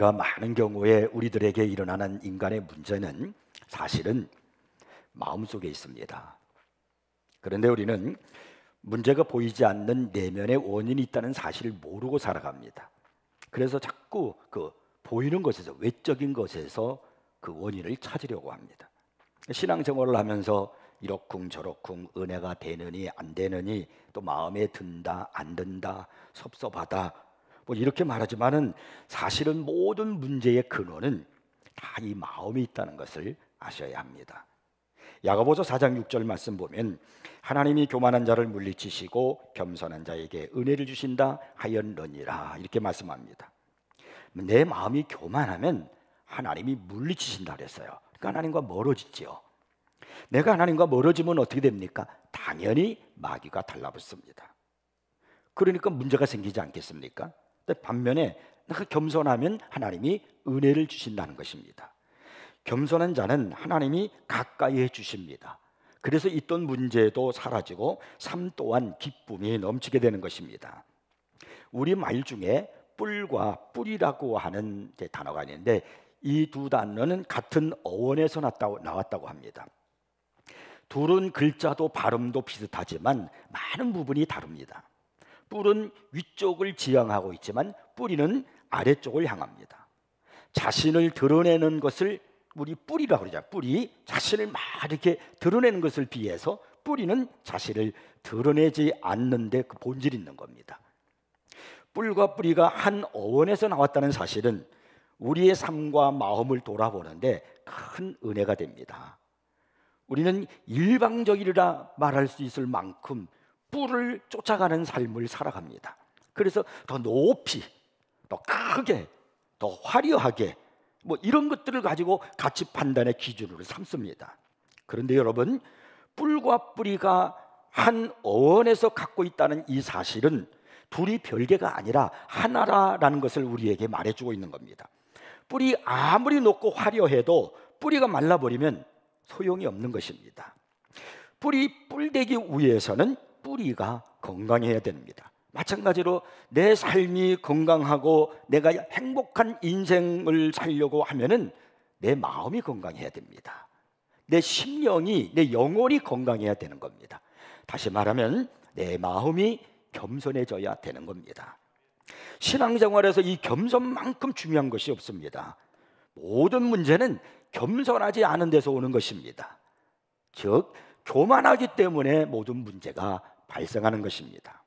우리가 많은 경우에 우리들에게 일어나는 인간의 문제는 사실은 마음속에 있습니다. 그런데 우리는 문제가 보이지 않는 내면의 원인이 있다는 사실을 모르고 살아갑니다. 그래서 자꾸 그 보이는 것에서, 외적인 것에서 그 원인을 찾으려고 합니다. 신앙생활을 하면서 이러쿵저러쿵 은혜가 되느니 안 되느니, 또 마음에 든다 안 든다, 섭섭하다, 뭐 이렇게 말하지만은 사실은 모든 문제의 근원은 다 이 마음이 있다는 것을 아셔야 합니다. 야고보서 4장 6절 말씀 보면 하나님이 교만한 자를 물리치시고 겸손한 자에게 은혜를 주신다 하였느니라, 이렇게 말씀합니다. 내 마음이 교만하면 하나님이 물리치신다 그랬어요. 그러니까 하나님과 멀어지죠. 내가 하나님과 멀어지면 어떻게 됩니까? 당연히 마귀가 달라붙습니다. 그러니까 문제가 생기지 않겠습니까? 근데 반면에 내가 겸손하면 하나님이 은혜를 주신다는 것입니다. 겸손한 자는 하나님이 가까이 해 주십니다. 그래서 있던 문제도 사라지고 삶 또한 기쁨이 넘치게 되는 것입니다. 우리 말 중에 뿔과 뿌리라고 하는 단어가 있는데 이 두 단어는 같은 어원에서 나왔다고 합니다. 둘은 글자도 발음도 비슷하지만 많은 부분이 다릅니다. 뿔은 위쪽을 지향하고 있지만 뿌리는 아래쪽을 향합니다. 자신을 드러내는 것을 우리 뿌리라고 그러죠. 뿌리, 자신을 막 이렇게 드러내는 것을 비해서 뿌리는 자신을 드러내지 않는데 그 본질이 있는 겁니다. 뿔과 뿌리가 한 어원에서 나왔다는 사실은 우리의 삶과 마음을 돌아보는데 큰 은혜가 됩니다. 우리는 일방적이라 말할 수 있을 만큼 뿔을 쫓아가는 삶을 살아갑니다. 그래서 더 높이, 더 크게, 더 화려하게 뭐 이런 것들을 가지고 가치 판단의 기준으로 삼습니다. 그런데 여러분, 뿔과 뿌리가 한 어원에서 갖고 있다는 이 사실은 둘이 별개가 아니라 하나라는 것을 우리에게 말해주고 있는 겁니다. 뿔이 아무리 높고 화려해도 뿌리가 말라버리면 소용이 없는 것입니다. 뿔이 뿔되기 위해서는 뿌리가 건강해야 됩니다. 마찬가지로 내 삶이 건강하고 내가 행복한 인생을 살려고 하면은 내 마음이 건강해야 됩니다. 내 심령이, 내 영혼이 건강해야 되는 겁니다. 다시 말하면 내 마음이 겸손해져야 되는 겁니다. 신앙생활에서 이 겸손만큼 중요한 것이 없습니다. 모든 문제는 겸손하지 않은 데서 오는 것입니다. 즉, 교만하기 때문에 모든 문제가 발생하는 것입니다.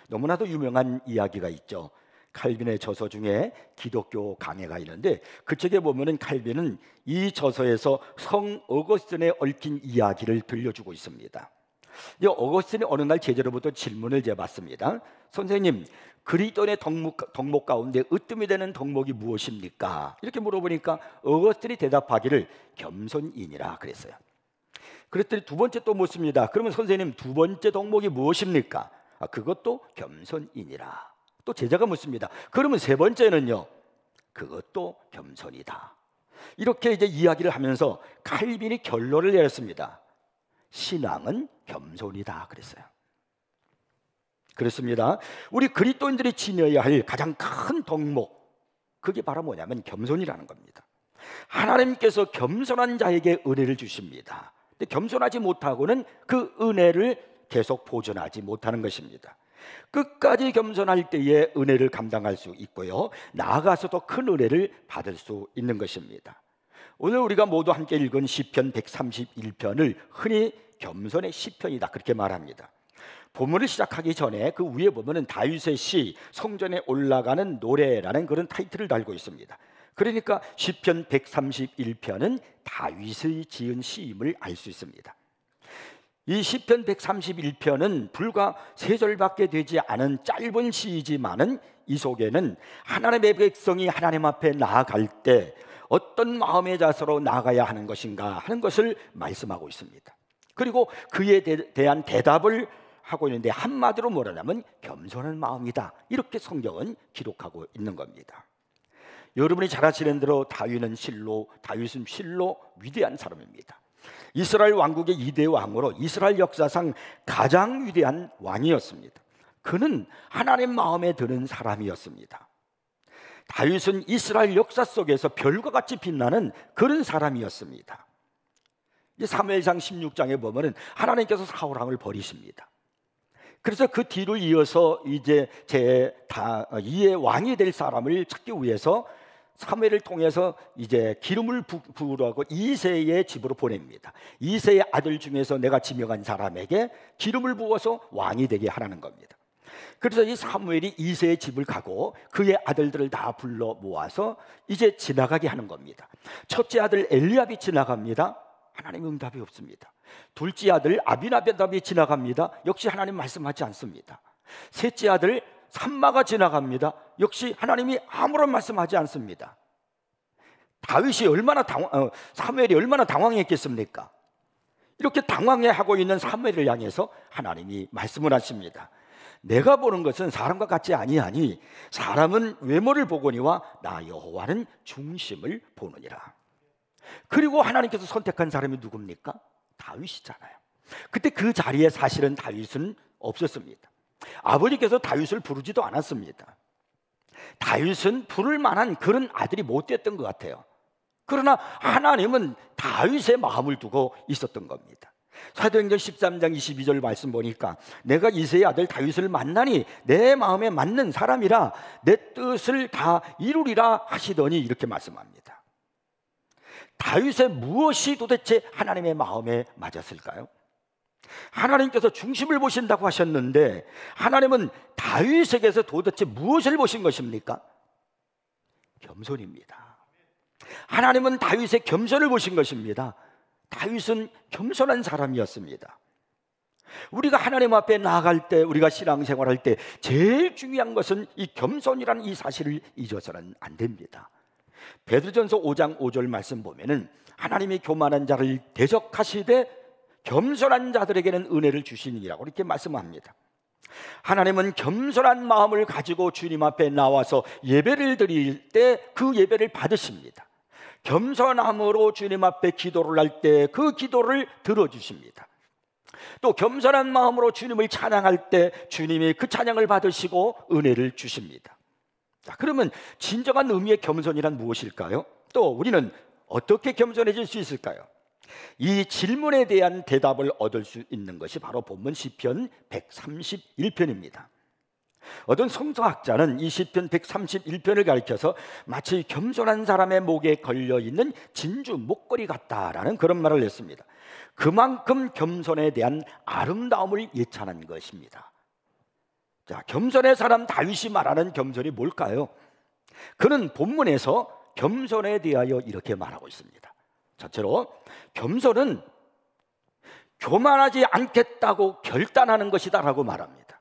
너무나도 유명한 이야기가 있죠. 칼빈의 저서 중에 기독교 강해가 있는데 그 책에 보면은 칼빈은 이 저서에서 성 어거스틴에 얽힌 이야기를 들려주고 있습니다. 이 어거스틴이 어느 날 제자로부터 질문을 제봤습니다. 선생님, 그리스도인의 덕목 가운데 으뜸이 되는 덕목이 무엇입니까? 이렇게 물어보니까 어거스틴이 대답하기를 겸손이니라 그랬어요. 그랬더니 두 번째 또 묻습니다. 그러면 선생님, 두 번째 덕목이 무엇입니까? 그것도 겸손이니라. 또 제자가 묻습니다. 그러면 세 번째는요? 그것도 겸손이다. 이렇게 이제 이야기를 하면서 칼빈이 결론을 내렸습니다. 신앙은 겸손이다 그랬어요. 그렇습니다. 우리 그리스도인들이 지녀야 할 가장 큰 덕목, 그게 바로 뭐냐면 겸손이라는 겁니다. 하나님께서 겸손한 자에게 은혜를 주십니다. 근데 겸손하지 못하고는 그 은혜를 계속 보존하지 못하는 것입니다. 끝까지 겸손할 때에 은혜를 감당할 수 있고요, 나아가서 더 큰 은혜를 받을 수 있는 것입니다. 오늘 우리가 모두 함께 읽은 시편 131편을 흔히 겸손의 시편이다 그렇게 말합니다. 본문을 시작하기 전에 그 위에 보면은 다윗의 시, 성전에 올라가는 노래라는 그런 타이틀을 달고 있습니다. 그러니까 시편 131편은 다윗의 지은 시임을 알 수 있습니다. 이 시편 131편은 불과 3절밖에 되지 않은 짧은 시이지만은 이 속에는 하나님의 백성이 하나님 앞에 나아갈 때 어떤 마음의 자세로 나아가야 하는 것인가 하는 것을 말씀하고 있습니다. 그리고 그에 대한 대답을 하고 있는데 한마디로 뭐라냐면 겸손한 마음이다, 이렇게 성경은 기록하고 있는 겁니다. 여러분이 잘 아시는 대로 다윗은 실로 위대한 사람입니다. 이스라엘 왕국의 2대 왕으로 이스라엘 역사상 가장 위대한 왕이었습니다. 그는 하나님 마음에 드는 사람이었습니다. 다윗은 이스라엘 역사 속에서 별과 같이 빛나는 그런 사람이었습니다. 이제 사무엘상 16장에 보면은 하나님께서 사울 왕을 버리십니다. 그래서 그 뒤를 이어서 이제 제2의 왕이 될 사람을 찾기 위해서 사무엘을 통해서 이제 기름을 부으라고 이새의 집으로 보냅니다. 이새의 아들 중에서 내가 지명한 사람에게 기름을 부어서 왕이 되게 하라는 겁니다. 그래서 이 사무엘이 이새의 집을 가고 그의 아들들을 다 불러 모아서 이제 지나가게 하는 겁니다. 첫째 아들 엘리압이 지나갑니다. 하나님 응답이 없습니다. 둘째 아들 아비나답이 지나갑니다. 역시 하나님 말씀하지 않습니다. 셋째 아들 삼마가 지나갑니다. 역시 하나님이 아무런 말씀하지 않습니다. 다윗이 사무엘이 얼마나 당황했겠습니까? 이렇게 당황해하고 있는 사무엘을 향해서 하나님이 말씀을 하십니다. 내가 보는 것은 사람과 같지 아니하니 사람은 외모를 보거니와 나 여호와는 중심을 보느니라. 그리고 하나님께서 선택한 사람이 누굽니까? 다윗이잖아요. 그때 그 자리에 사실은 다윗은 없었습니다. 아버지께서 다윗을 부르지도 않았습니다. 다윗은 부를 만한 그런 아들이 못 됐던 것 같아요. 그러나 하나님은 다윗의 마음을 두고 있었던 겁니다. 사도행전 13장 22절 말씀 보니까 내가 이새의 아들 다윗을 만나니 내 마음에 맞는 사람이라 내 뜻을 다 이루리라 하시더니 이렇게 말씀합니다. 다윗의 무엇이 도대체 하나님의 마음에 맞았을까요? 하나님께서 중심을 보신다고 하셨는데 하나님은 다윗에게서 도대체 무엇을 보신 것입니까? 겸손입니다. 하나님은 다윗의 겸손을 보신 것입니다. 다윗은 겸손한 사람이었습니다. 우리가 하나님 앞에 나아갈 때, 우리가 신앙생활할 때 제일 중요한 것은 이 겸손이라는 이 사실을 잊어서는 안 됩니다. 베드로전서 5장 5절 말씀 보면은 하나님이 교만한 자를 대적하시되 겸손한 자들에게는 은혜를 주시니라고 이렇게 말씀합니다. 하나님은 겸손한 마음을 가지고 주님 앞에 나와서 예배를 드릴 때 그 예배를 받으십니다. 겸손함으로 주님 앞에 기도를 할 때 그 기도를 들어주십니다. 또 겸손한 마음으로 주님을 찬양할 때 주님이 그 찬양을 받으시고 은혜를 주십니다. 자, 그러면 진정한 의미의 겸손이란 무엇일까요? 또 우리는 어떻게 겸손해질 수 있을까요? 이 질문에 대한 대답을 얻을 수 있는 것이 바로 본문 시편 131편입니다. 어떤 성서학자는 이 시편 131편을 가리켜서 마치 겸손한 사람의 목에 걸려있는 진주 목걸이 같다라는 그런 말을 했습니다. 그만큼 겸손에 대한 아름다움을 예찬한 것입니다. 자, 겸손의 사람 다윗이 말하는 겸손이 뭘까요? 그는 본문에서 겸손에 대하여 이렇게 말하고 있습니다. 첫째로 겸손은 교만하지 않겠다고 결단하는 것이다 라고 말합니다.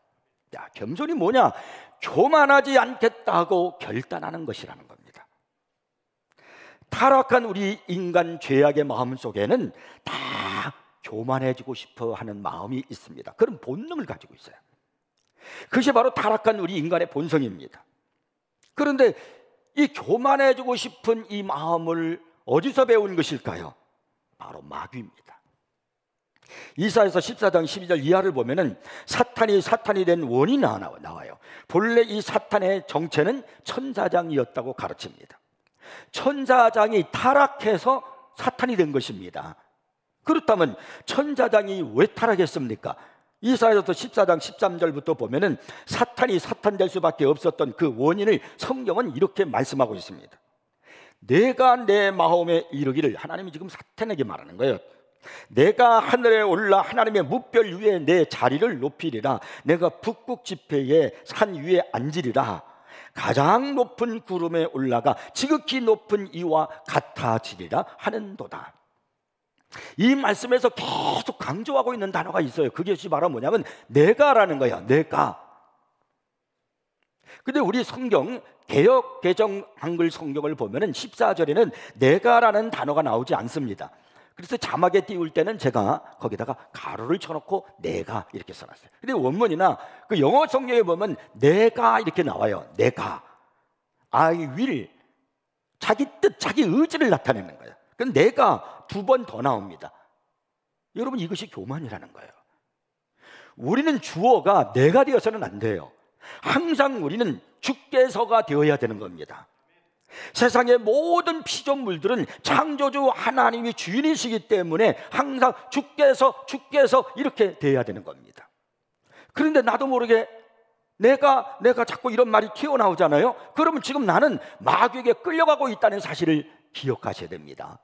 야, 겸손이 뭐냐? 교만하지 않겠다고 결단하는 것이라는 겁니다. 타락한 우리 인간 죄악의 마음 속에는 다 교만해지고 싶어 하는 마음이 있습니다. 그런 본능을 가지고 있어요. 그것이 바로 타락한 우리 인간의 본성입니다. 그런데 이 교만해지고 싶은 이 마음을 어디서 배운 것일까요? 바로 마귀입니다. 이사야서 14장 12절 이하를 보면은 사탄이 된 원인이 나와요. 본래 이 사탄의 정체는 천사장이었다고 가르칩니다. 천사장이 타락해서 사탄이 된 것입니다. 그렇다면 천사장이 왜 타락했습니까? 이사야서 14장 13절부터 보면은 사탄이 사탄 될 수밖에 없었던 그 원인을 성경은 이렇게 말씀하고 있습니다. 내가 내 마음에 이르기를, 하나님이 지금 사탄에게 말하는 거예요. 내가 하늘에 올라 하나님의 무별 위에 내 자리를 높이리라. 내가 북극 지폐의 산 위에 앉으리라. 가장 높은 구름에 올라가 지극히 높은 이와 같아지리라 하는도다. 이 말씀에서 계속 강조하고 있는 단어가 있어요. 그것이 바로 뭐냐면 내가라는 거야. 내가. 근데 우리 성경 개역 개정 한글 성경을 보면은 14절에는 내가라는 단어가 나오지 않습니다. 그래서 자막에 띄울 때는 제가 거기다가 가로를 쳐놓고 내가 이렇게 써놨어요. 근데 원문이나 그 영어 성경에 보면 내가 이렇게 나와요. 내가 I will, 자기 뜻, 자기 의지를 나타내는 거예요. 그럼 내가 두 번 더 나옵니다. 여러분, 이것이 교만이라는 거예요. 우리는 주어가 내가 되어서는 안 돼요. 항상 우리는 주께서가 되어야 되는 겁니다. 세상의 모든 피조물들은 창조주 하나님이 주인이시기 때문에 항상 주께서 이렇게 돼야 되는 겁니다. 그런데 나도 모르게 내가 자꾸 이런 말이 튀어나오잖아요. 그러면 지금 나는 마귀에게 끌려가고 있다는 사실을 기억하셔야 됩니다.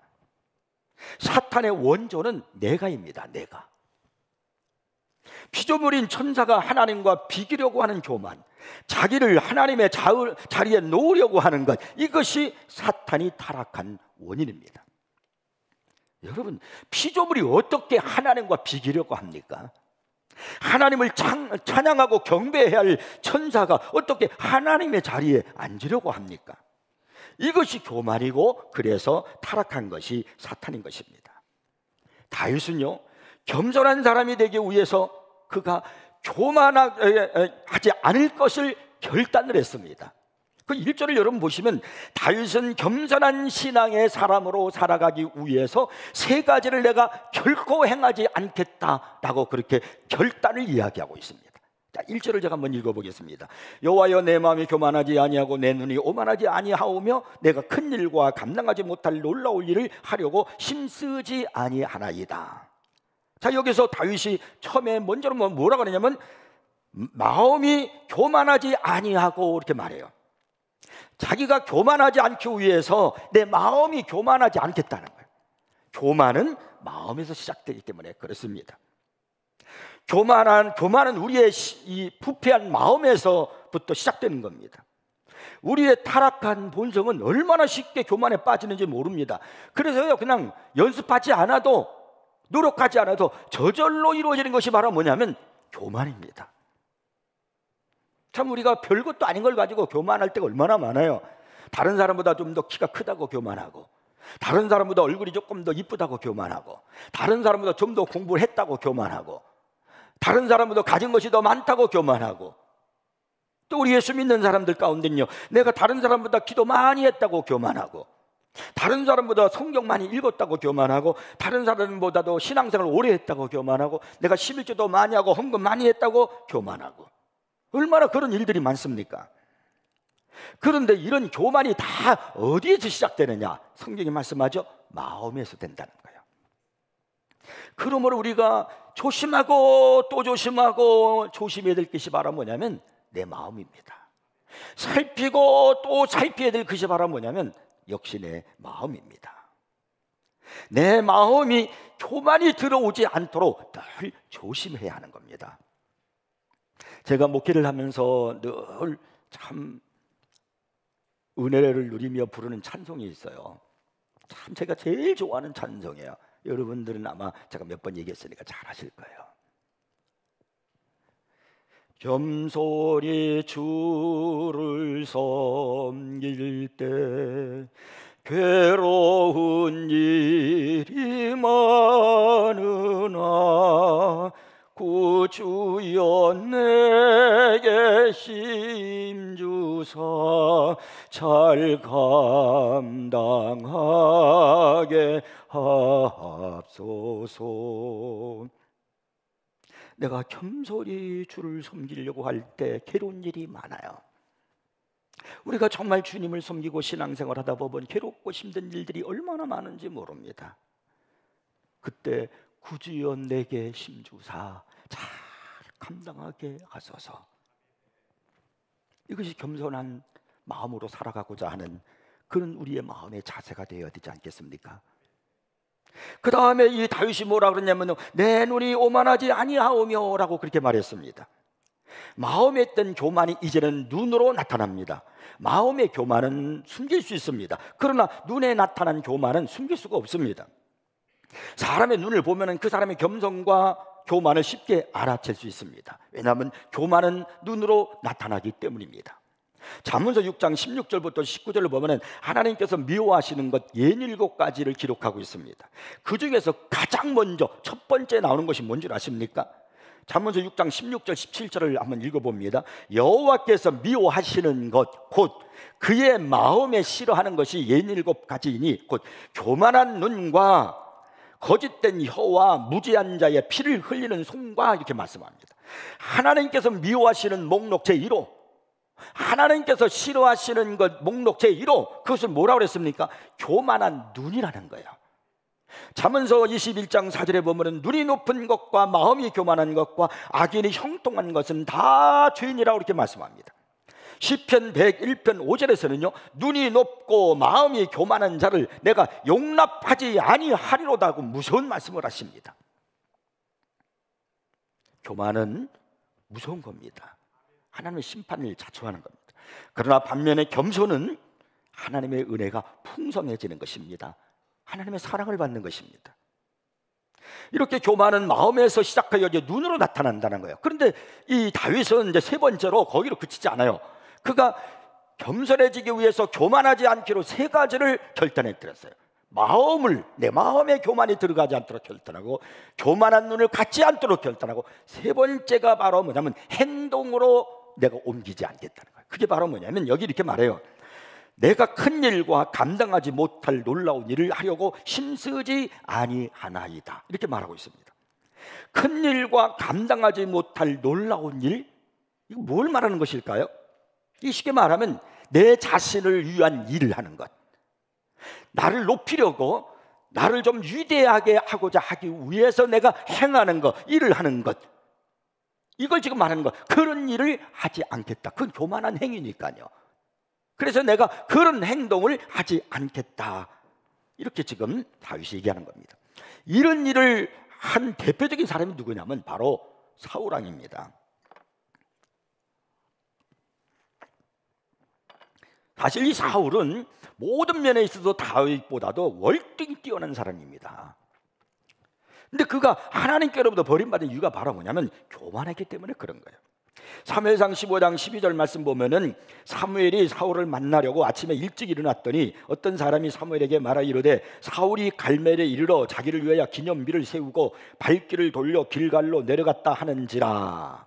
사탄의 원조는 내가입니다. 내가. 피조물인 천사가 하나님과 비기려고 하는 교만, 자기를 하나님의 자리에 놓으려고 하는 것, 이것이 사탄이 타락한 원인입니다. 여러분, 피조물이 어떻게 하나님과 비기려고 합니까? 하나님을 찬양하고 경배해야 할 천사가 어떻게 하나님의 자리에 앉으려고 합니까? 이것이 교만이고, 그래서 타락한 것이 사탄인 것입니다. 다윗은요, 겸손한 사람이 되기 위해서 그가 교만하지 않을 것을 결단을 했습니다. 그 1절을 여러분 보시면, 다윗은 겸손한 신앙의 사람으로 살아가기 위해서 세 가지를 내가 결코 행하지 않겠다라고 그렇게 결단을 이야기하고 있습니다. 자, 1절을 제가 한번 읽어보겠습니다. 여호와여, 내 마음이 교만하지 아니하고 내 눈이 오만하지 아니하오며 내가 큰 일과 감당하지 못할 놀라울 일을 하려고 힘쓰지 아니하나이다. 자, 여기서 다윗이 처음에 먼저는 뭐라고 하냐면 마음이 교만하지 아니하고 이렇게 말해요. 자기가 교만하지 않기 위해서 내 마음이 교만하지 않겠다는 거예요. 교만은 마음에서 시작되기 때문에 그렇습니다. 교만은 우리의 이 부패한 마음에서부터 시작되는 겁니다. 우리의 타락한 본성은 얼마나 쉽게 교만에 빠지는지 모릅니다. 그래서요, 그냥 연습하지 않아도, 노력하지 않아도 저절로 이루어지는 것이 바로 뭐냐면 교만입니다. 참, 우리가 별것도 아닌 걸 가지고 교만할 때가 얼마나 많아요. 다른 사람보다 좀 더 키가 크다고 교만하고, 다른 사람보다 얼굴이 조금 더 이쁘다고 교만하고, 다른 사람보다 좀 더 공부를 했다고 교만하고, 다른 사람보다 가진 것이 더 많다고 교만하고, 또 우리 예수 믿는 사람들 가운데는요, 내가 다른 사람보다 기도 많이 했다고 교만하고, 다른 사람보다 성경 많이 읽었다고 교만하고, 다른 사람보다도 신앙생활 오래 했다고 교만하고, 내가 11조도 많이 하고 헌금 많이 했다고 교만하고, 얼마나 그런 일들이 많습니까? 그런데 이런 교만이 다 어디에서 시작되느냐? 성경이 말씀하죠, 마음에서 된다는 거예요. 그러므로 우리가 조심하고 또 조심하고 조심해야 될 것이 바로 뭐냐면 내 마음입니다. 살피고 또 살펴야 될 것이 바로 뭐냐면 역시 내 마음입니다. 내 마음이 교만이 들어오지 않도록 늘 조심해야 하는 겁니다. 제가 목회를 하면서 늘 참 은혜를 누리며 부르는 찬송이 있어요. 참 제가 제일 좋아하는 찬송이에요. 여러분들은 아마 제가 몇 번 얘기했으니까 잘 아실 거예요. 겸손히 주를 섬길 때 괴로운 일이 많으나 구주여 내게 힘주사 잘 감당하게 하옵소서. 내가 겸손히 주를 섬기려고 할 때 괴로운 일이 많아요. 우리가 정말 주님을 섬기고 신앙생활 하다 보면 괴롭고 힘든 일들이 얼마나 많은지 모릅니다. 그때 구주여 내게 힘주사 잘 감당하게 하소서. 이것이 겸손한 마음으로 살아가고자 하는 그런 우리의 마음의 자세가 되어야 되지 않겠습니까? 그 다음에 이 다윗이 뭐라 그러냐면 내 눈이 오만하지 아니하오며 라고 그렇게 말했습니다. 마음에 있던 교만이 이제는 눈으로 나타납니다. 마음의 교만은 숨길 수 있습니다. 그러나 눈에 나타난 교만은 숨길 수가 없습니다. 사람의 눈을 보면 그 사람의 겸손과 교만을 쉽게 알아챌 수 있습니다. 왜냐하면 교만은 눈으로 나타나기 때문입니다. 잠언서 6장 16절부터 19절을 보면 하나님께서 미워하시는 것 67가지를 기록하고 있습니다. 그 중에서 가장 먼저 첫 번째 나오는 것이 뭔지 아십니까? 잠언서 6장 16절 17절을 한번 읽어봅니다. 여호와께서 미워하시는 것 곧 그의 마음에 싫어하는 것이 67가지이니 곧 교만한 눈과 거짓된 혀와 무지한 자의 피를 흘리는 손과 이렇게 말씀합니다. 하나님께서 미워하시는 목록 제1호 하나님께서 싫어하시는 것 목록 제1호, 그것을 뭐라고 그랬습니까? 교만한 눈이라는 거예요. 잠언서 21장 4절에 보면 눈이 높은 것과 마음이 교만한 것과 악인이 형통한 것은 다 죄인이라고 이렇게 말씀합니다. 시편 101편 5절에서는요, 눈이 높고 마음이 교만한 자를 내가 용납하지 아니하리로다고 무서운 말씀을 하십니다. 교만은 무서운 겁니다. 하나님의 심판을 자초하는 겁니다. 그러나 반면에 겸손은 하나님의 은혜가 풍성해지는 것입니다. 하나님의 사랑을 받는 것입니다. 이렇게 교만은 마음에서 시작하여 이제 눈으로 나타난다는 거예요. 그런데 이 다윗은 이제 세 번째로 거기로 그치지 않아요. 그가 겸손해지기 위해서 교만하지 않기로 세 가지를 결단해 드렸어요. 내 마음에 교만이 들어가지 않도록 결단하고, 교만한 눈을 갖지 않도록 결단하고, 세 번째가 바로 뭐냐면 행동으로 내가 옮기지 않겠다는 거예요. 그게 바로 뭐냐면 여기 이렇게 말해요. 내가 큰 일과 감당하지 못할 놀라운 일을 하려고 힘쓰지 아니하나이다, 이렇게 말하고 있습니다. 큰 일과 감당하지 못할 놀라운 일, 이거 뭘 말하는 것일까요? 이 쉽게 말하면 내 자신을 위한 일을 하는 것, 나를 높이려고 나를 좀 위대하게 하고자 하기 위해서 내가 행하는 것, 일을 하는 것, 이걸 지금 말하는 것. 그런 일을 하지 않겠다. 그건 교만한 행위니까요. 그래서 내가 그런 행동을 하지 않겠다, 이렇게 지금 다윗이 얘기하는 겁니다. 이런 일을 한 대표적인 사람이 누구냐면 바로 사울 왕입니다. 사실 이 사울은 모든 면에 있어서 다윗보다도 월등히 뛰어난 사람입니다. 근데 그가 하나님께로부터 버림받은 이유가 바로 뭐냐면 교만했기 때문에 그런 거예요. 사무엘상 15장 12절 말씀 보면은 사무엘이 사울을 만나려고 아침에 일찍 일어났더니 어떤 사람이 사무엘에게 말하 이르되 사울이 갈멜에 이르러 자기를 위하여 기념비를 세우고 발길을 돌려 길갈로 내려갔다 하는지라.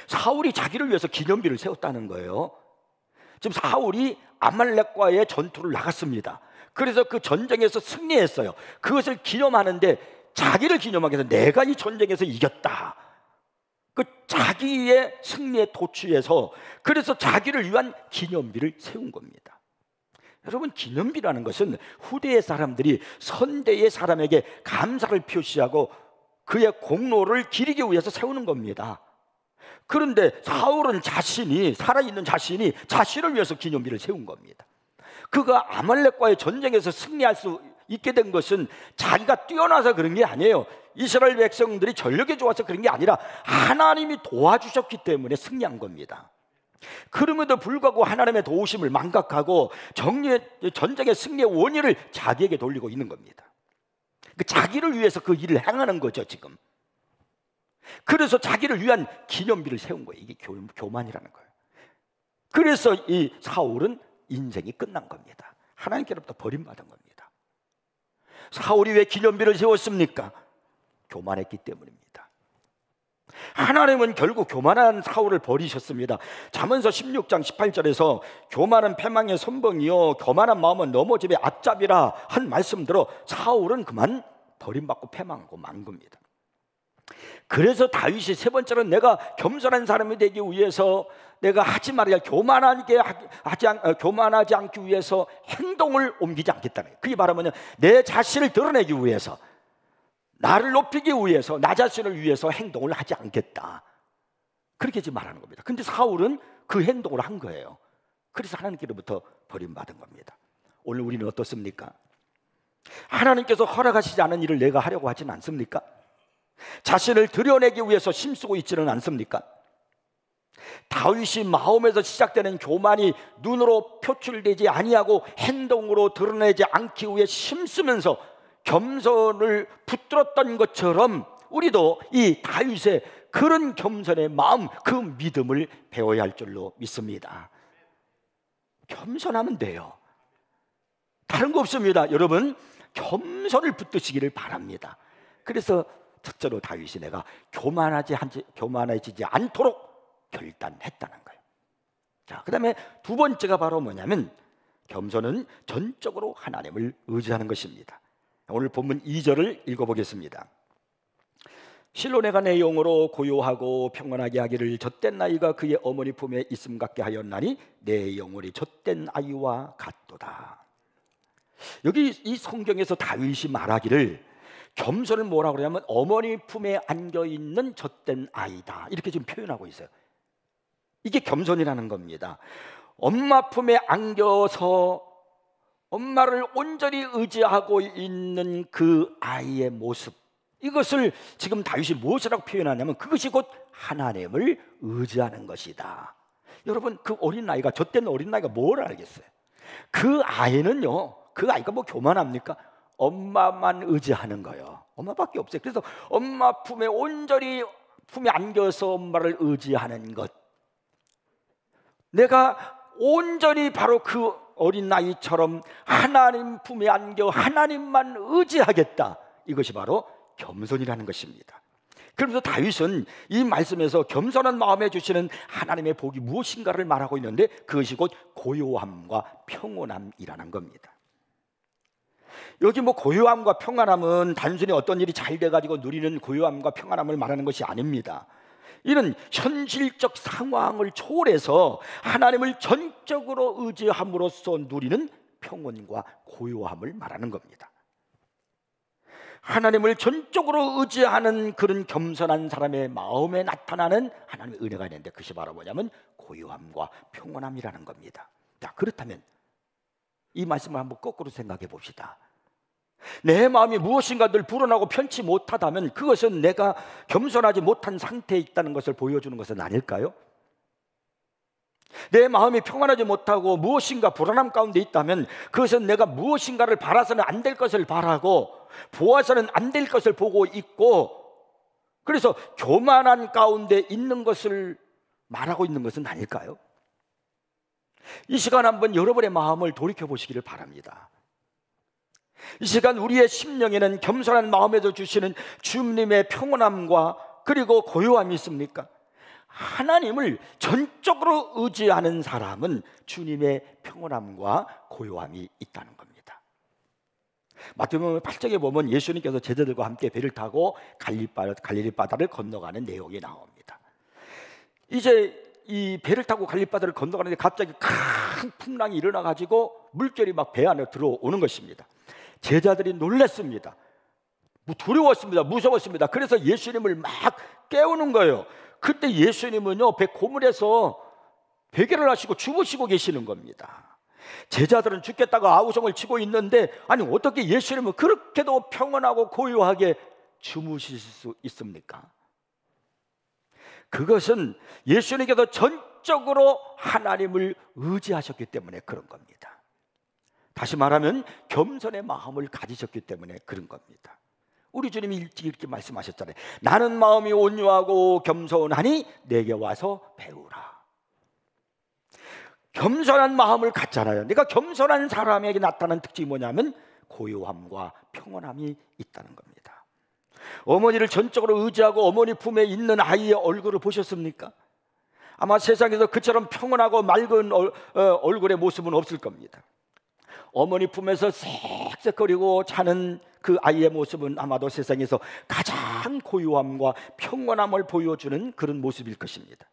사울이 자기를 위해서 기념비를 세웠다는 거예요. 지금 사울이 아말렉과의 전투를 나갔습니다. 그래서 그 전쟁에서 승리했어요. 그것을 기념하는데 자기를 기념하기 위해서 내가 이 전쟁에서 이겼다, 그 자기의 승리에 도취해서 그래서 자기를 위한 기념비를 세운 겁니다. 여러분, 기념비라는 것은 후대의 사람들이 선대의 사람에게 감사를 표시하고 그의 공로를 기리기 위해서 세우는 겁니다. 그런데 사울은 살아있는 자신이 자신을 위해서 기념비를 세운 겁니다. 그가 아말렉과의 전쟁에서 승리할 수 있게 된 것은 자기가 뛰어나서 그런 게 아니에요. 이스라엘 백성들이 전력이 좋아서 그런 게 아니라 하나님이 도와주셨기 때문에 승리한 겁니다. 그럼에도 불구하고 하나님의 도우심을 망각하고 전쟁의 승리의 원인을 자기에게 돌리고 있는 겁니다. 자기를 위해서 그 일을 행하는 거죠 지금. 그래서 자기를 위한 기념비를 세운 거예요. 이게 교만이라는 거예요. 그래서 이 사울은 인생이 끝난 겁니다. 하나님께로부터 버림받은 겁니다. 사울이 왜 기념비를 세웠습니까? 교만했기 때문입니다. 하나님은 결국 교만한 사울을 버리셨습니다. 잠언서 16장 18절에서 교만은 패망의 선봉이요 교만한 마음은 넘어짐의 앞잡이라 한 말씀대로 사울은 그만 버림받고 패망하고 만 겁니다. 그래서 다윗이 세 번째로 내가 겸손한 사람이 되기 위해서 내가 하지 말아야 교만하지 않기 위해서 행동을 옮기지 않겠다는 거예요. 그게 바로 뭐냐, 내 자신을 드러내기 위해서, 나를 높이기 위해서, 나 자신을 위해서 행동을 하지 않겠다, 그렇게 지금 말하는 겁니다. 근데 사울은 그 행동을 한 거예요. 그래서 하나님께로부터 버림받은 겁니다. 오늘 우리는 어떻습니까? 하나님께서 허락하시지 않은 일을 내가 하려고 하지는 않습니까? 자신을 드러내기 위해서 힘쓰고 있지는 않습니까? 다윗이 마음에서 시작되는 교만이 눈으로 표출되지 아니하고 행동으로 드러내지 않기 위해 힘쓰면서 겸손을 붙들었던 것처럼 우리도 이 다윗의 그런 겸손의 마음, 그 믿음을 배워야 할 줄로 믿습니다. 겸손하면 돼요. 다른 거 없습니다. 여러분, 겸손을 붙드시기를 바랍니다. 그래서 첫째로 다윗이 내가 교만해지지 않도록 결단했다는 거예요. 자, 그 다음에 두 번째가 바로 뭐냐면 겸손은 전적으로 하나님을 의지하는 것입니다. 오늘 본문 2절을 읽어보겠습니다. 실로 내가 내 영으로 고요하고 평안하게 하기를 젖된 아이가 그의 어머니 품에 있음 같게 하였나니 내 영혼이 젖된 아이와 같도다. 여기 이 성경에서 다윗이 말하기를 겸손을 뭐라고 그러냐면 어머니 품에 안겨있는 젖된 아이다, 이렇게 지금 표현하고 있어요. 이게 겸손이라는 겁니다. 엄마 품에 안겨서 엄마를 온전히 의지하고 있는 그 아이의 모습, 이것을 지금 다윗이 무엇이라고 표현하냐면 그것이 곧 하나님을 의지하는 것이다. 여러분, 그 어린아이가, 젖된 어린아이가 뭘 알겠어요? 그 아이는요, 그 아이가 뭐 교만합니까? 엄마만 의지하는 거예요. 엄마밖에 없어요. 그래서 엄마 품에 온전히 품에 안겨서 엄마를 의지하는 것, 내가 온전히 바로 그 어린아이처럼 하나님 품에 안겨 하나님만 의지하겠다, 이것이 바로 겸손이라는 것입니다. 그러면서 다윗은 이 말씀에서 겸손한 마음에 주시는 하나님의 복이 무엇인가를 말하고 있는데 그것이 곧 고요함과 평온함이라는 겁니다. 여기 뭐 고요함과 평안함은 단순히 어떤 일이 잘 돼가지고 누리는 고요함과 평안함을 말하는 것이 아닙니다. 이는 현실적 상황을 초월해서 하나님을 전적으로 의지함으로써 누리는 평온과 고요함을 말하는 겁니다. 하나님을 전적으로 의지하는 그런 겸손한 사람의 마음에 나타나는 하나님의 은혜가 있는데 그것이 바로 뭐냐면 고요함과 평온함이라는 겁니다. 자, 그렇다면 이 말씀을 한번 거꾸로 생각해 봅시다. 내 마음이 무엇인가 늘 불안하고 편치 못하다면 그것은 내가 겸손하지 못한 상태에 있다는 것을 보여주는 것은 아닐까요? 내 마음이 평안하지 못하고 무엇인가 불안함 가운데 있다면 그것은 내가 무엇인가를 바라서는 안 될 것을 바라고 보아서는 안 될 것을 보고 있고, 그래서 교만한 가운데 있는 것을 말하고 있는 것은 아닐까요? 이 시간 한번 여러분의 마음을 돌이켜 보시기를 바랍니다. 이 시간 우리의 심령에는 겸손한 마음에서 주시는 주님의 평온함과 그리고 고요함이 있습니까? 하나님을 전적으로 의지하는 사람은 주님의 평온함과 고요함이 있다는 겁니다. 마태복음 8장에 보면 예수님께서 제자들과 함께 배를 타고 갈릴리 바다를 건너가는 내용이 나옵니다. 이제 이 배를 타고 갈릴리 바다를 건너가는데 갑자기 큰 풍랑이 일어나 가지고 물결이 막 배 안에 들어오는 것입니다. 제자들이 놀랐습니다. 두려웠습니다. 무서웠습니다. 그래서 예수님을 막 깨우는 거예요. 그때 예수님은요, 배 고물에서 베개를 하시고 주무시고 계시는 겁니다. 제자들은 죽겠다고 아우성을 치고 있는데, 아니 어떻게 예수님은 그렇게도 평온하고 고요하게 주무실 수 있습니까? 그것은 예수님께서 전적으로 하나님을 의지하셨기 때문에 그런 겁니다. 다시 말하면 겸손의 마음을 가지셨기 때문에 그런 겁니다. 우리 주님이 일찍 이렇게 말씀하셨잖아요. 나는 마음이 온유하고 겸손하니 내게 와서 배우라. 겸손한 마음을 갖잖아요. 내가 겸손한 사람에게 나타나는 특징이 뭐냐면 고요함과 평온함이 있다는 겁니다. 어머니를 전적으로 의지하고 어머니 품에 있는 아이의 얼굴을 보셨습니까? 아마 세상에서 그처럼 평온하고 맑은 얼굴의 모습은 없을 겁니다. 어머니 품에서 쌕쌕거리고 자는 그 아이의 모습은 아마도 세상에서 가장 고요함과 평온함을 보여주는 그런 모습일 것입니다.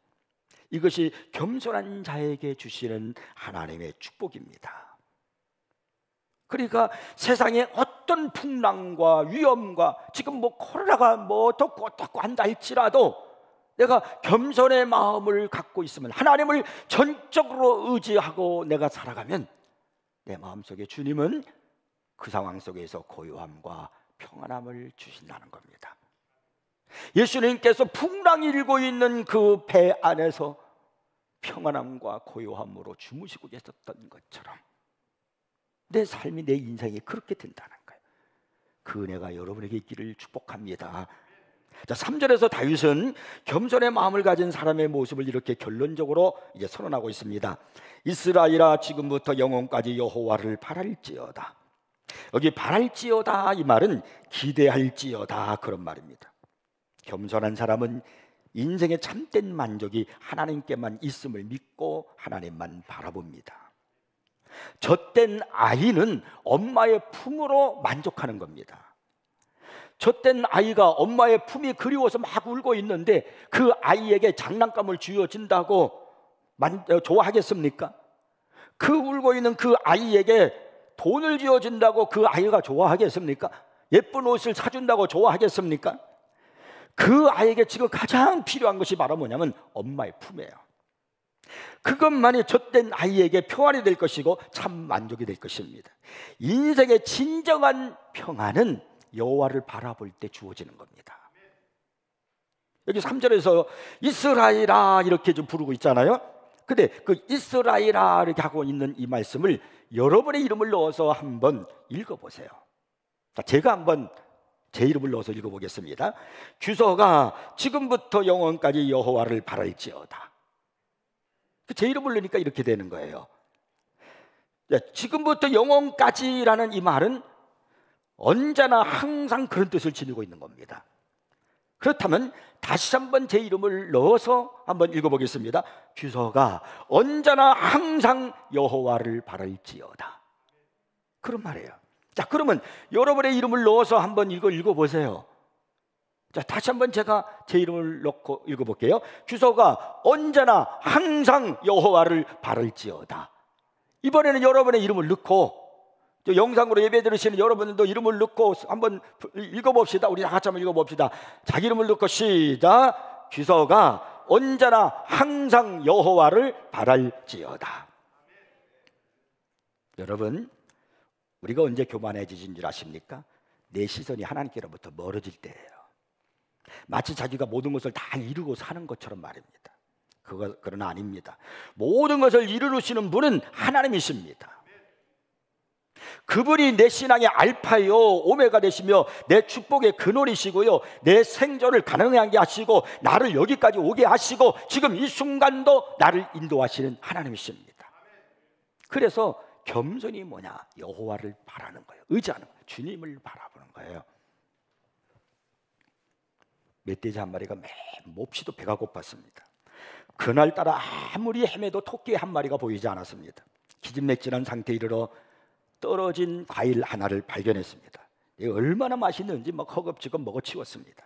이것이 겸손한 자에게 주시는 하나님의 축복입니다. 그러니까 세상에 어떤 풍랑과 위험과 지금 뭐 코로나가 뭐 덥고 한다 할지라도 내가 겸손의 마음을 갖고 있으면, 하나님을 전적으로 의지하고 내가 살아가면 내 마음속에 주님은 그 상황 속에서 고요함과 평안함을 주신다는 겁니다. 예수님께서 풍랑이 일고 있는 그 배 안에서 평안함과 고요함으로 주무시고 계셨던 것처럼 내 삶이, 내 인생이 그렇게 된다는 거예요. 그 은혜가 여러분에게 있기를 축복합니다. 자, 3절에서 다윗은 겸손의 마음을 가진 사람의 모습을 이렇게 결론적으로 이제 선언하고 있습니다. 이스라엘아, 지금부터 영원까지 여호와를 바랄지어다. 여기 바랄지어다, 이 말은 기대할지어다, 그런 말입니다. 겸손한 사람은 인생의 참된 만족이 하나님께만 있음을 믿고 하나님만 바라봅니다. 젖된 아이는 엄마의 품으로 만족하는 겁니다. 젖된 아이가 엄마의 품이 그리워서 막 울고 있는데 그 아이에게 장난감을 쥐어준다고 좋아하겠습니까? 그 울고 있는 그 아이에게 돈을 쥐어준다고 그 아이가 좋아하겠습니까? 예쁜 옷을 사준다고 좋아하겠습니까? 그 아이에게 지금 가장 필요한 것이 바로 뭐냐면 엄마의 품이에요. 그것만이 젖된 아이에게 평안이 될 것이고 참 만족이 될 것입니다. 인생의 진정한 평안은 여호와를 바라볼 때 주어지는 겁니다. 여기 3절에서 이스라엘아 이렇게 좀 부르고 있잖아요. 근데 그 이스라엘아 이렇게 하고 있는 이 말씀을 여러분의 이름을 넣어서 한번 읽어보세요. 자, 제가 한번 제 이름을 넣어서 읽어보겠습니다. 주소가 지금부터 영원까지 여호와를 바랄지어다. 제 이름을 넣으니까 이렇게 되는 거예요. 지금부터 영원까지라는 이 말은 언제나 항상 그런 뜻을 지니고 있는 겁니다. 그렇다면 다시 한번 제 이름을 넣어서 한번 읽어보겠습니다. 주소가 언제나 항상 여호와를 바랄지어다. 그런 말이에요. 자, 그러면 여러분의 이름을 넣어서 한번 읽어보세요. 자, 다시 한번 제가 제 이름을 넣고 읽어볼게요. 주소가 언제나 항상 여호와를 바랄지어다. 이번에는 여러분의 이름을 넣고 영상으로 예배 들으시는 여러분들도 이름을 넣고 한번 읽어봅시다. 우리 다 같이 한번 읽어봅시다. 자기 이름을 넣고 시작. 주소가 언제나 항상 여호와를 바랄지어다. 여러분, 우리가 언제 교만해지신 줄 아십니까? 내 시선이 하나님께로부터 멀어질 때예요. 마치 자기가 모든 것을 다 이루고 사는 것처럼 말입니다. 그러나 아닙니다. 모든 것을 이루시는 분은 하나님이십니다. 그분이 내 신앙의 알파요 오메가 되시며 내 축복의 근원이시고요, 내 생존을 가능하게 하시고 나를 여기까지 오게 하시고 지금 이 순간도 나를 인도하시는 하나님이십니다. 그래서 겸손이 뭐냐? 여호와를 바라는 거예요. 의지하는 거예요. 주님을 바라보는 거예요. 멧돼지 한 마리가 몹시도 배가 고팠습니다. 그날따라 아무리 헤매도 토끼 한 마리가 보이지 않았습니다. 기진맥진한 상태에 이르러 떨어진 과일 하나를 발견했습니다. 이게 얼마나 맛있는지 막 허겁지겁 먹어치웠습니다.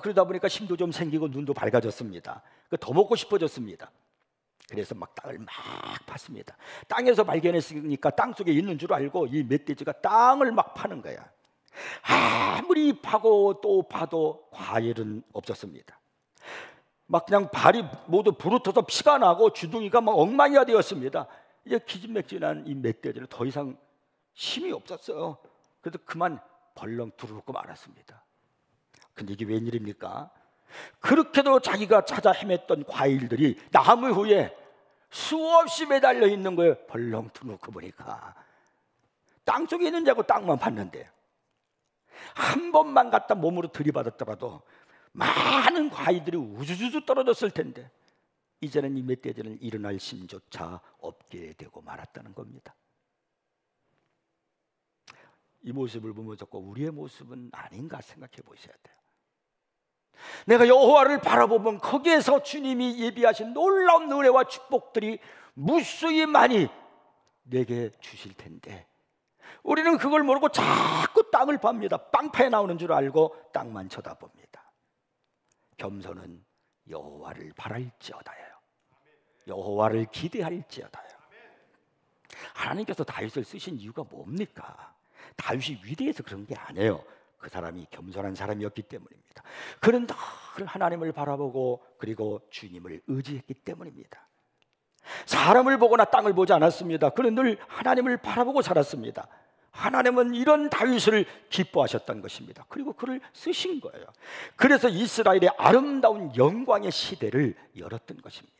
그러다 보니까 힘도 좀 생기고 눈도 밝아졌습니다. 더 먹고 싶어졌습니다. 그래서 막 땅을 막 팠습니다. 땅에서 발견했으니까 땅 속에 있는 줄 알고 이 멧돼지가 땅을 막 파는 거야. 아무리 파고 또 파도 과일은 없었습니다. 막 그냥 발이 모두 부르터서 피가 나고 주둥이가 막 엉망이가 되었습니다. 이제 기진맥진한 이 멧돼지는 더 이상 힘이 없었어요. 그래서 그만 벌렁 두르고 말았습니다. 근데 이게 웬일입니까? 그렇게도 자기가 찾아 헤맸던 과일들이 나무 위에 수없이 매달려 있는 거예요. 벌렁 두르고 보니까 땅속에 있는 자고 땅만 봤는데 한 번만 갖다 몸으로 들이받았더라도 많은 과일들이 우주주주 떨어졌을 텐데 이제는 이 멧돼지는 일어날 힘조차 없게 되고 말았다는 겁니다. 이 모습을 보면서 꼭 우리의 모습은 아닌가 생각해 보셔야 돼요. 내가 여호와를 바라보면 거기에서 주님이 예비하신 놀라운 은혜와 축복들이 무수히 많이 내게 주실 텐데 우리는 그걸 모르고 자꾸 땅을 봅니다. 빵파에 나오는 줄 알고 땅만 쳐다봅니다. 겸손은 여호와를 바랄지어다예요. 여호와를 기대할지어다예요. 하나님께서 다윗을 쓰신 이유가 뭡니까? 다윗이 위대해서 그런 게 아니에요. 그 사람이 겸손한 사람이었기 때문입니다. 그는 늘 하나님을 바라보고 그리고 주님을 의지했기 때문입니다. 사람을 보거나 땅을 보지 않았습니다. 그는 늘 하나님을 바라보고 살았습니다. 하나님은 이런 다윗을 기뻐하셨던 것입니다. 그리고 그를 쓰신 거예요. 그래서 이스라엘의 아름다운 영광의 시대를 열었던 것입니다.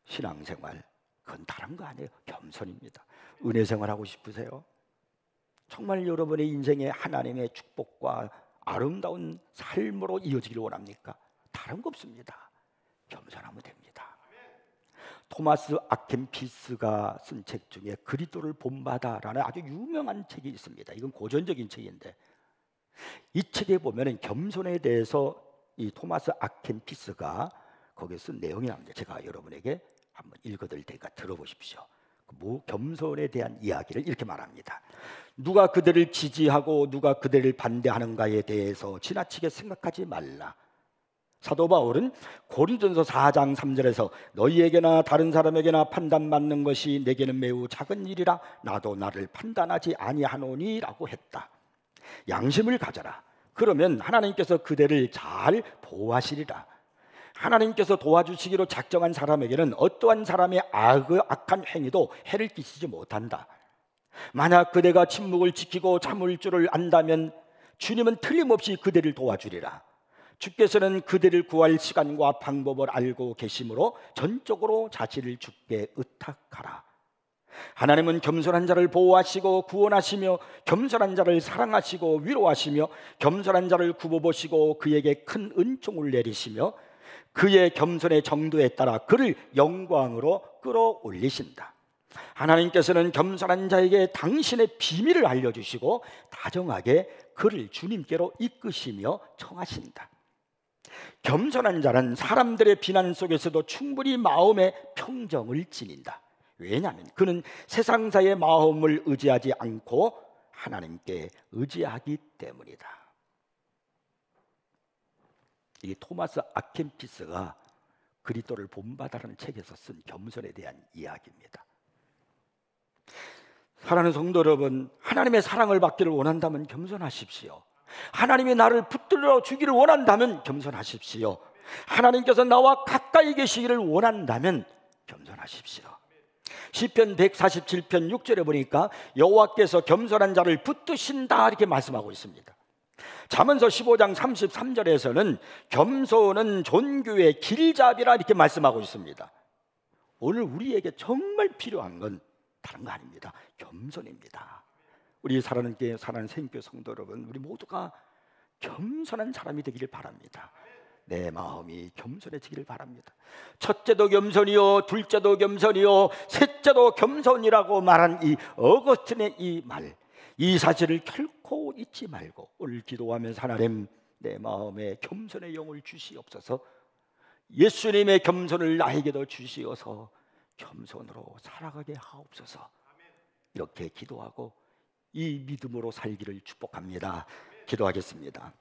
신앙생활, 그건 다른 거 아니에요. 겸손입니다. 은혜생활 하고 싶으세요? 정말 여러분의 인생에 하나님의 축복과 아름다운 삶으로 이어지기를 원합니까? 다른 거 없습니다. 겸손하면 됩니다. 토마스 아켄피스가 쓴 책 중에 그리스도를 본받아라는 아주 유명한 책이 있습니다. 이건 고전적인 책인데 이 책에 보면은 겸손에 대해서 이 토마스 아켄피스가 거기에 쓴 내용이 나옵니다. 제가 여러분에게 한번 읽어드릴 테니까 들어보십시오. 겸손에 대한 이야기를 이렇게 말합니다. 누가 그들을 지지하고 누가 그들을 반대하는가에 대해서 지나치게 생각하지 말라. 사도 바울은 고린도전서 4장 3절에서 너희에게나 다른 사람에게나 판단받는 것이 내게는 매우 작은 일이라 나도 나를 판단하지 아니하노니 라고 했다. 양심을 가져라. 그러면 하나님께서 그대를 잘 보호하시리라. 하나님께서 도와주시기로 작정한 사람에게는 어떠한 사람의 악한 행위도 해를 끼치지 못한다. 만약 그대가 침묵을 지키고 참을 줄을 안다면 주님은 틀림없이 그대를 도와주리라. 주께서는 그대를 구할 시간과 방법을 알고 계시므로 전적으로 자신을 주께 의탁하라. 하나님은 겸손한 자를 보호하시고 구원하시며 겸손한 자를 사랑하시고 위로하시며 겸손한 자를 굽어보시고 그에게 큰 은총을 내리시며 그의 겸손의 정도에 따라 그를 영광으로 끌어올리신다. 하나님께서는 겸손한 자에게 당신의 비밀을 알려주시고 다정하게 그를 주님께로 이끄시며 청하신다. 겸손한 자는 사람들의 비난 속에서도 충분히 마음의 평정을 지닌다. 왜냐하면 그는 세상사의 마음을 의지하지 않고 하나님께 의지하기 때문이다. 이 토마스 아켄피스가 그리스도를 본받아라는 책에서 쓴 겸손에 대한 이야기입니다. 사랑하는 성도 여러분, 하나님의 사랑을 받기를 원한다면 겸손하십시오. 하나님이 나를 붙들어 주기를 원한다면 겸손하십시오. 하나님께서 나와 가까이 계시기를 원한다면 겸손하십시오. 시편 147편 6절에 보니까 여호와께서 겸손한 자를 붙드신다 이렇게 말씀하고 있습니다. 잠언서 15장 33절에서는 겸손은 존귀의 길잡이라 이렇게 말씀하고 있습니다. 오늘 우리에게 정말 필요한 건 다른 거 아닙니다. 겸손입니다. 우리 사랑하는 생교 성도 여러분, 우리 모두가 겸손한 사람이 되기를 바랍니다. 내 마음이 겸손해지기를 바랍니다. 첫째도 겸손이요, 둘째도 겸손이요, 셋째도 겸손이라고 말한 이 어거스틴의 이 말, 이 사실을 결코 잊지 말고 오늘 기도하면서 하나님, 내 마음에 겸손의 영을 주시옵소서. 예수님의 겸손을 나에게도 주시어서 겸손으로 살아가게 하옵소서. 이렇게 기도하고 이 믿음으로 살기를 축복합니다. 기도하겠습니다.